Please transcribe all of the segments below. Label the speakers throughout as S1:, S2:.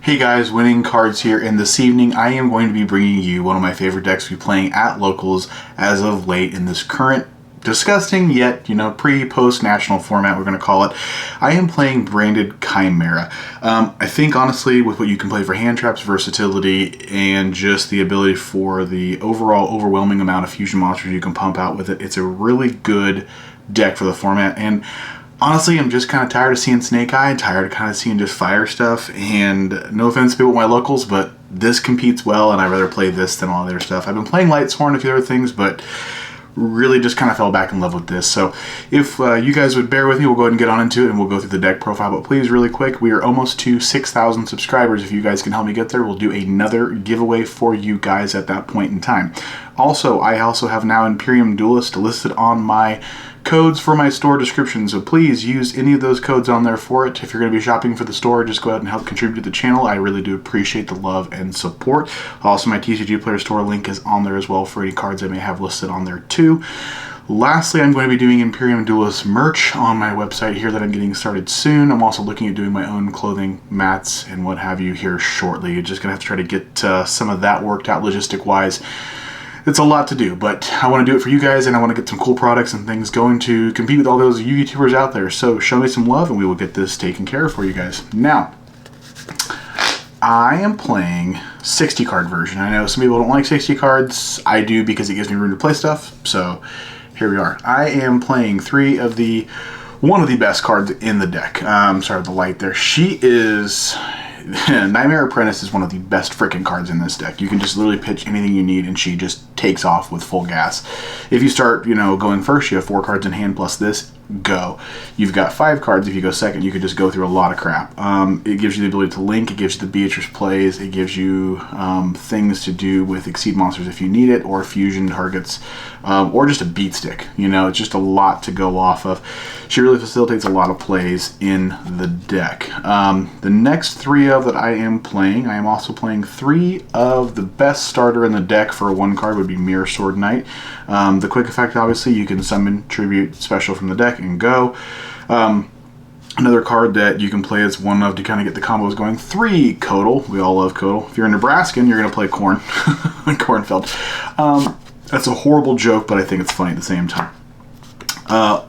S1: Hey guys, Winning Cards here, and this evening I am going to be bringing you one of my favorite decks to be playing at locals as of late in this current disgusting yet, pre-post national format, we're going to call it. I am playing branded Chimera. I think honestly with what you can play for hand traps, versatility, and just the ability for the overall overwhelming amount of fusion monsters you can pump out with it, it's a really good deck for the format. And honestly, I'm just kind of tired of seeing Snake Eye, tired of kind of seeing just fire stuff, and no offense to people at my locals, but this competes well, and I'd rather play this than all the other stuff. I've been playing Lightsworn and a few other things, but really just kind of fell back in love with this. So if you guys would bear with me, we'll go ahead and get on into it, and we'll go through the deck profile. But please, really quick, we are almost to 6,000 subscribers. If you guys can help me get there, we'll do another giveaway for you guys at that point in time. Also, I also have now Imperium Duelist listed on my codes for my store description, so please use any of those codes on there for it. If you're going to be shopping for the store, just go ahead and help contribute to the channel. I really do appreciate the love and support. Also, my TCG Player Store link is on there as well for any cards I may have listed on there too. Lastly, I'm going to be doing Imperium Duelist merch on my website here that I'm getting started soon. I'm also looking at doing my own clothing, mats, and what have you here shortly. You're just going to have to try to get some of that worked out logistic-wise. It's a lot to do, but I want to do it for you guys, and I want to get some cool products and things going to compete with all those YouTubers out there. So show me some love, and we will get this taken care of for you guys. Now, I am playing 60 card version. I know some people don't like 60 cards. I do because it gives me room to play stuff. So here we are. I am playing one of the best cards in the deck. Sorry, the light there. She is... Nightmare Apprentice is one of the best freaking cards in this deck. You can just literally pitch anything you need and she just takes off with full gas. If you start, going first, you have 4 cards in hand plus this, go. You've got 5 cards. If you go second, you could just go through a lot of crap. It gives you the ability to link, it gives you the Beatrice plays, it gives you things to do with Exceed monsters if you need it, or fusion targets, or just a beat stick. It's just a lot to go off of. She really facilitates a lot of plays in the deck. The next 3 of that I am playing, I am also playing 3 of the best starter in the deck for a 1 card would be Mirror Sword Knight. The quick effect, obviously, you can summon Tribute Special from the deck and go. Another card that you can play as one of to kind of get the combos going. 3 Codal. We all love Codal. If you're a Nebraskan, you're going to play Corn. Cornfeld. That's a horrible joke, but I think it's funny at the same time.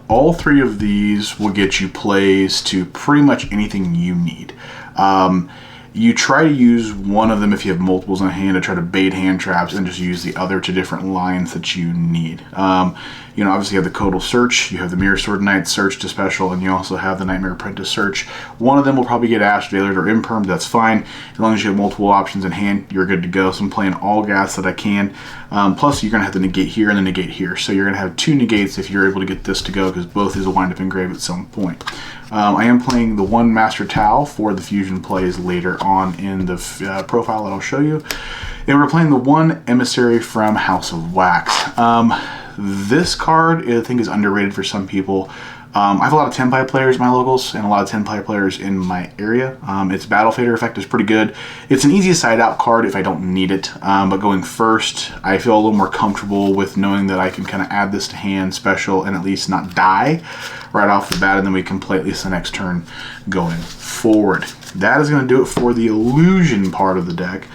S1: All 3 of these will get you plays to pretty much anything you need. You try to use one of them if you have multiples in hand to try to bait hand traps, and just use the other to different lines that you need. Obviously you have the Codal Search, you have the Mirror Sword Knight Search to special, and you also have the Nightmare Apprentice Search. One of them will probably get Ash Veilered or Imperm, that's fine. As long as you have multiple options in hand, you're good to go. So I'm playing all gas that I can. Plus you're going to have to negate here and then negate here. So you're going to have 2 negates if you're able to get this to go, because both is a wind up engrave at some point. I am playing the 1 Master Tau for the fusion plays later on in the profile that I'll show you. And we're playing the 1 Emissary from House of Wax. This card, I think, is underrated for some people. I have a lot of Tenpai players in my locals and a lot of Tenpai players in my area. Its Battle Fader effect is pretty good. It's an easy side out card if I don't need it, but going first, I feel a little more comfortable with knowing that I can kind of add this to hand special and at least not die right off the bat, and then we can play at least the next turn going forward. That is going to do it for the illusion part of the deck.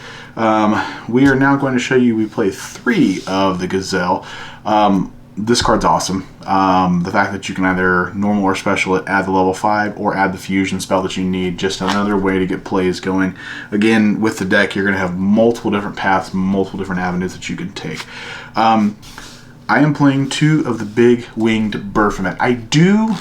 S1: We are now going to show you, we play 3 of the Gazelle. This card's awesome. The fact that you can either normal or special it, add the level 5, or add the fusion spell that you need, just another way to get plays going. Again, with the deck, you're going to have multiple different paths, multiple different avenues that you can take. I am playing 2 of the big winged Baphomet. I do,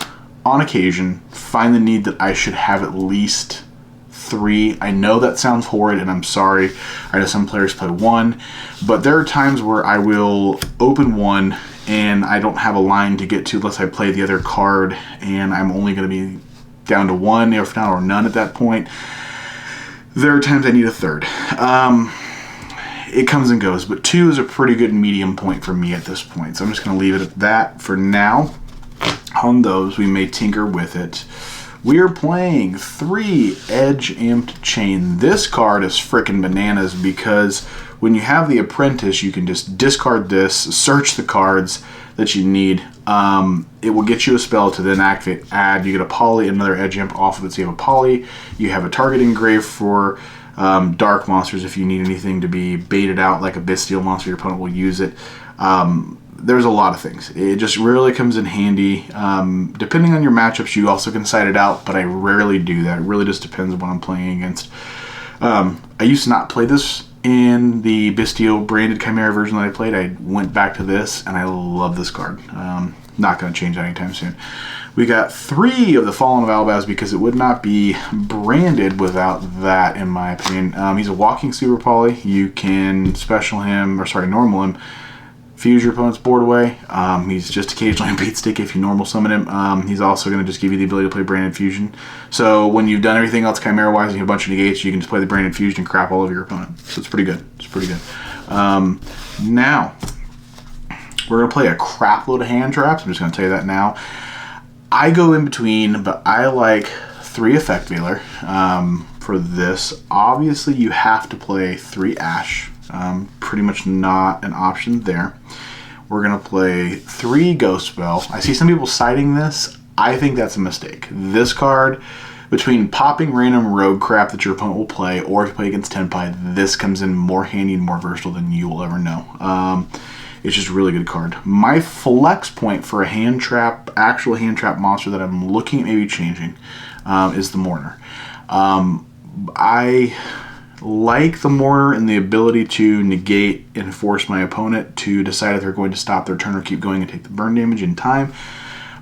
S1: on occasion, find the need that I should have at least 3. I know that sounds horrid, and I'm sorry. I know some players play 1, but there are times where I will open 1 and I don't have a line to get to unless I play the other card, and I'm only going to be down to 1, if not, or none at that point. There are times I need a 3rd. It comes and goes, but 2 is a pretty good medium point for me at this point. So I'm just going to leave it at that for now. On those, we may tinker with it. We are playing 3 Edge Amped Chain. This card is frickin' bananas because when you have the Apprentice, you can just discard this, search the cards that you need. It will get you a spell to then activate, add. You get a poly, another Edge Amp off of it, so you have a poly. You have a target engrave for Dark monsters, if you need anything to be baited out like a Bestial monster, your opponent will use it. There's a lot of things. It just really comes in handy. Depending on your matchups, you also can side it out, but I rarely do that. It really just depends on what I'm playing against. I used to not play this in the Bistio branded Chimera version that I played. I went back to this, and I love this card. Not going to change that anytime soon. We got 3 of the Fallen of Albaz because it would not be branded without that, in my opinion. He's a walking super poly. You can special him, or sorry, normal him, fuse your opponent's board away. He's just occasionally a beat stick if you normal summon him. He's also going to just give you the ability to play branded fusion. So when you've done everything else Chimera wise and you have a bunch of negates, you can just play the branded fusion and crap all over your opponent. So it's pretty good. It's pretty good. Now, we're going to play a crap load of hand traps. I'm just going to tell you that now. I go in between, but I like 3 Effect Veiler for this. Obviously, you have to play 3 Ash. Pretty much not an option there. We're going to play 3 Ghost Spell. I see some people citing this. I think that's a mistake. This card, between popping random rogue crap that your opponent will play, or if you play against Tenpai, this comes in more handy and more versatile than you will ever know. It's just a really good card. My flex point for a hand trap, actual hand trap monster that I'm looking at maybe changing, is the Mourner. I like the Mourner and the ability to negate and force my opponent to decide if they're going to stop their turn or keep going and take the burn damage in time.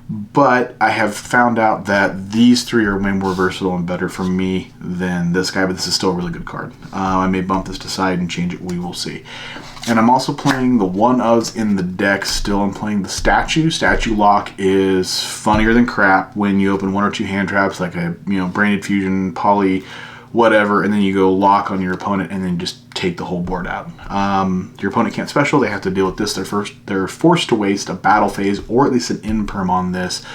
S1: But I have found out that these 3 are way more versatile and better for me than this guy, but this is still a really good card. I may bump this to side and change it. We will see. And I'm also playing the 1-ofs in the deck still. I'm playing the Statue. Statue Lock is funnier than crap when you open 1 or 2 hand traps, like a branded fusion, poly, whatever, and then you go lock on your opponent and then just take the whole board out. Your opponent can't special. They have to deal with this. They're forced to waste a battle phase or at least an imperm on this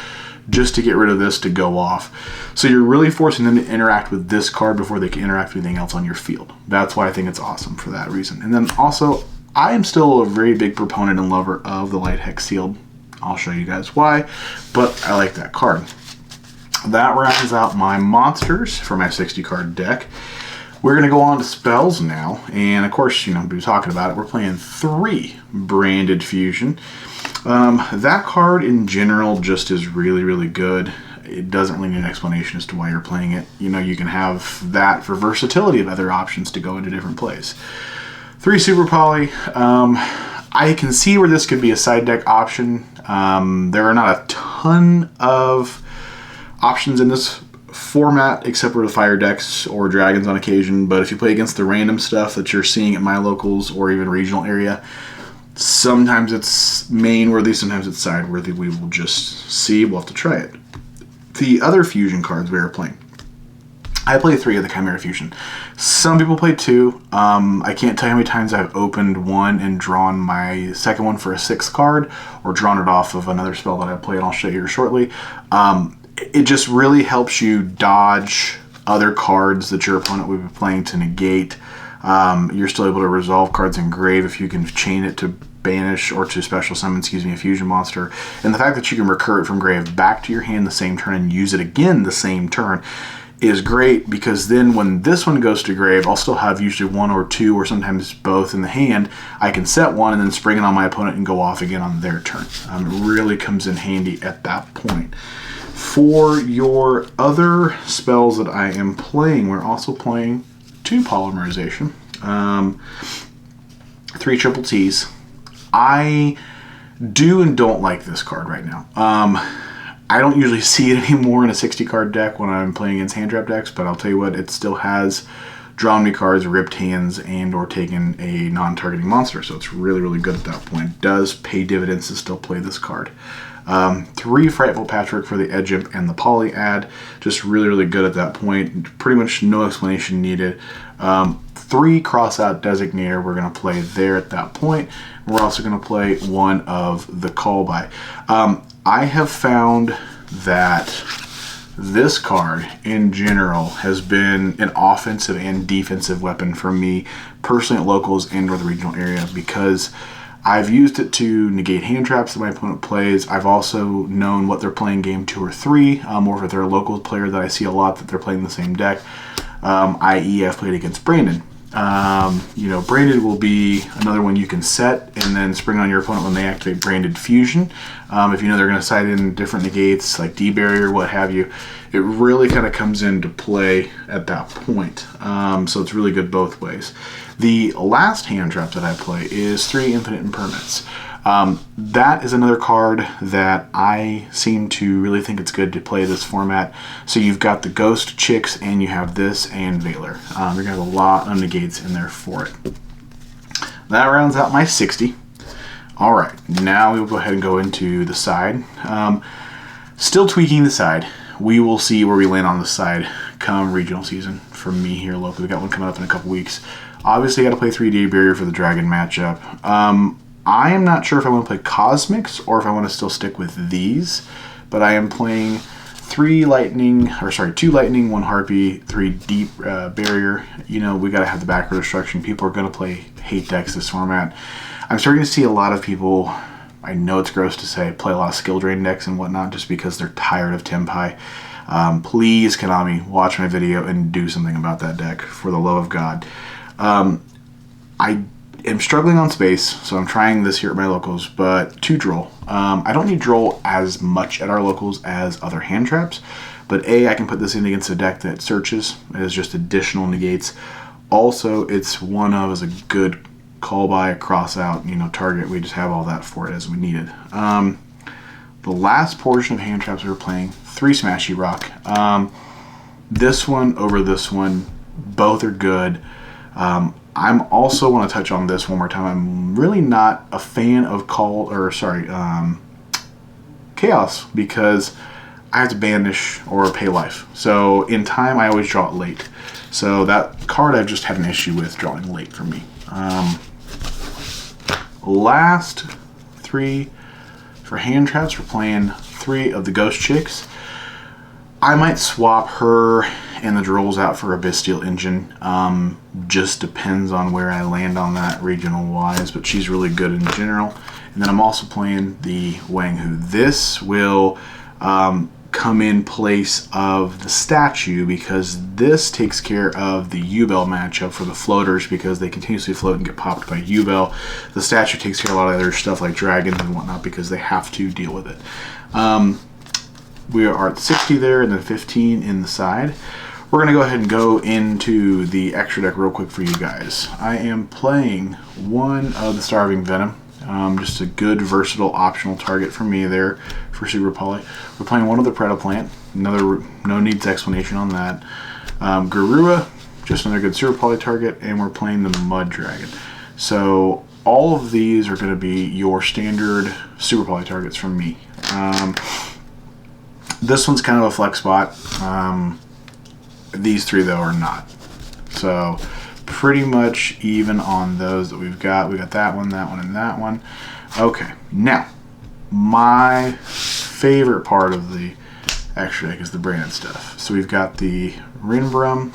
S1: just to get rid of this to go off. So you're really forcing them to interact with this card before they can interact with anything else on your field. That's why I think it's awesome for that reason. And then also, I am still a very big proponent and lover of the Light Hex Sealed. I'll show you guys why, but I like that card. That rounds out my monsters for my 60 card deck. We're going to go on to spells now, and of course, we were talking about it. We're playing 3 Branded Fusion. That card in general just is really, really good. It doesn't really need an explanation as to why you're playing it. You can have that for versatility of other options to go into different plays. 3 Super Poly. I can see where this could be a side deck option. There are not a ton of options in this format except for the fire decks or dragons on occasion, but if you play against the random stuff that you're seeing at my locals or even regional area, sometimes it's main worthy, sometimes it's side worthy. We will just see. We'll have to try it. The other fusion cards we are playing, I play 3 of the Chimera Fusion. Some people play 2. I can't tell you how many times I've opened 1 and drawn my second one for a 6th card, or drawn it off of another spell that I play, and I'll show you here shortly. It just really helps you dodge other cards that your opponent would be playing to negate. You're still able to resolve cards in grave if you can chain it to banish or to special summon, a fusion monster. And the fact that you can recur it from grave back to your hand the same turn and use it again the same turn is great, because then when this one goes to grave, I'll still have usually 1 or 2 or sometimes both in the hand. I can set 1 and then spring it on my opponent and go off again on their turn. It really comes in handy at that point. For your other spells that I am playing, we're also playing 2 Polymerization, 3 Triple Ts. I do and don't like this card right now. I don't usually see it anymore in a 60 card deck when I'm playing against hand trap decks, but I'll tell you what, it still has drawn me cards, ripped hands, and or taken a non-targeting monster, so it's really, really good at that point. It does pay dividends to still play this card. 3 Frightful Patchwork for the Edge Imp and the Poly ad, just really, really good at that point. Pretty much no explanation needed. 3 Crossout Designator we're going to play there at that point. We're also going to play 1 of the Call By. I have found that this card in general has been an offensive and defensive weapon for me personally at locals and or the regional area, because I've used it to negate hand traps that my opponent plays. I've also known what they're playing game 2 or 3, or if they're a local player that I see a lot that they're playing the same deck. i.e. I've played against Branded. You know, Branded will be another one you can set and then spring on your opponent when they activate Branded Fusion. If you know they're going to side in different negates like D-Barrier, what have you, it really kind of comes into play at that point. So it's really good both ways. The last hand trap that I play is 3 Infinite Impermanents. That is another card that I seem to really think it's good to play this format. So you've got the Ghost Chicks and you have this and Valor. You're going to have a lot of negates in there for it. That rounds out my 60. Alright, now we will go ahead and go into the side. Still tweaking the side. We will see where we land on the side come regional season for me here locally. We got one coming up in a couple weeks. Obviously, I got to play 3D Barrier for the Dragon matchup. I am not sure if I want to play Cosmics or if I want to still stick with these, but I am playing 2 Lightning, 1 Harpy, 3 Deep Barrier. You know, we got to have the back row destruction. People are going to play hate decks this format. I'm starting to see a lot of people, I know it's gross to say, play a lot of skill drain decks and whatnot just because they're tired of Tempai. Please, Konami, watch my video and do something about that deck for the love of God. I am struggling on space, so I'm trying this here at my locals, but 2 Droll. I don't need Droll as much at our locals as other hand traps, but A, I can put this in against a deck that searches as just additional negates. Also, it's one of as a good call by, cross out, you know, target. We just have all that for it as we needed. The last portion of hand traps we were playing, 3 Smashy Rock. This one over this one, both are good. I'm also want to touch on this one more time. I'm really not a fan of Chaos because I have to banish or pay life. So in time, I always draw it late. So that card I've just had an issue with drawing late for me. Last 3 for hand traps, we're playing 3 of the Ghost Chicks. I might swap her and the Drolls out for a Bestial Engine. Just depends on where I land on that regional wise, but she's really good in general. And then I'm also playing the Wang Hu. This will come in place of the statue because this takes care of the Yubel matchup for the floaters because they continuously float and get popped by Yubel. The statue takes care of a lot of other stuff like dragons and whatnot because they have to deal with it. We are at 60 there and then 15 in the side. We're going to go ahead and go into the extra deck real quick for you guys. I am playing one of the Starving Venom. Just a good, versatile, optional target for me there for Super Poly. We're playing one of the Predaplant. Another, no needs explanation on that. Garua, just another good Super Poly target. And we're playing the Mud Dragon. So all of these are going to be your standard Super Poly targets from me. This one's kind of a flex spot. These 3 though are not. So pretty much even on those that we've got. We got that one, and that one. Okay, now my favorite part of the extra deck is the branded stuff. So we've got the Rinbrum,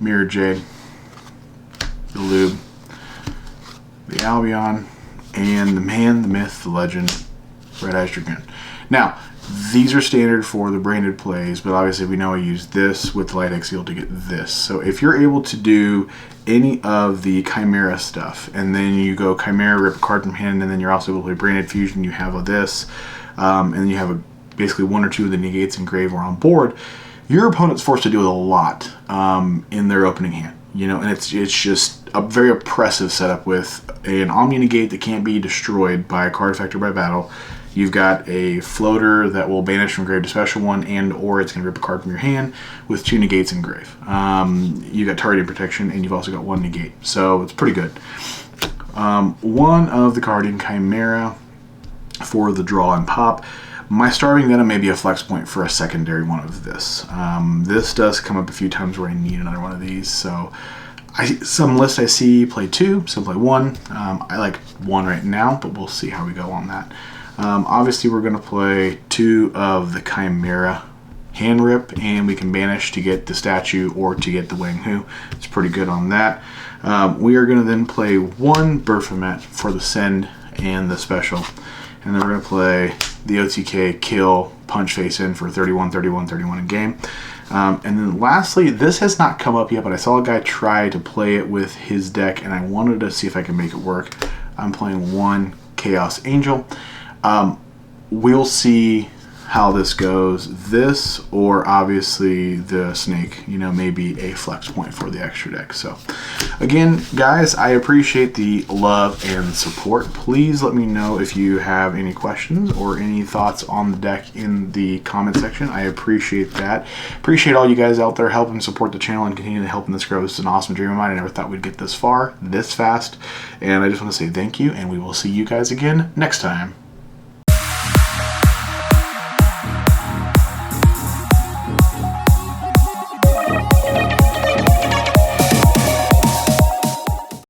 S1: Mirror Jade, the Lube, the Albion, and the man, the myth, the legend, Red Eyes Dragoon. Now, these are standard for the branded plays, but obviously we know I use this with Light Exile to get this. So if you're able to do any of the Chimera stuff, and then you go Chimera, rip a card from hand, and then you're also able to play Branded Fusion, you have this, and then you have basically 1 or 2 of the negates and grave or on board, your opponent's forced to deal with a lot in their opening hand. You know, and it's just a very oppressive setup with an Omni negate that can't be destroyed by a card effect or by battle. You've got a floater that will banish from grave to special one, and or it's going to rip a card from your hand with 2 negates in grave. You've got targeting protection, and you've also got 1 negate. So it's pretty good. One of the Guardian Chimera for the draw and pop. My Starving Venom may be a flex point for a secondary one of this. This does come up a few times where I need another one of these. So some lists I see play 2, some play 1. I like 1 right now, but we'll see how we go on that. Obviously, we're going to play 2 of the Chimera hand rip, and we can banish to get the statue or to get the Wang Hu. It's pretty good on that. We are going to then play 1 Baphomet for the send and the special, and then we're going to play the OTK kill punch face in for 31, 31, 31 in game. And then lastly, this has not come up yet, but I saw a guy try to play it with his deck, and I wanted to see if I can make it work. I'm playing 1 Chaos Angel. We'll see how this goes. This, or obviously the snake, you know, may be a flex point for the extra deck. So again, guys, I appreciate the love and support. Please let me know if you have any questions or any thoughts on the deck in the comment section. I appreciate that. Appreciate all you guys out there helping support the channel and continue to helping this grow. This is an awesome dream of mine. I never thought we'd get this far, this fast. And I just want to say thank you, and we will see you guys again next time.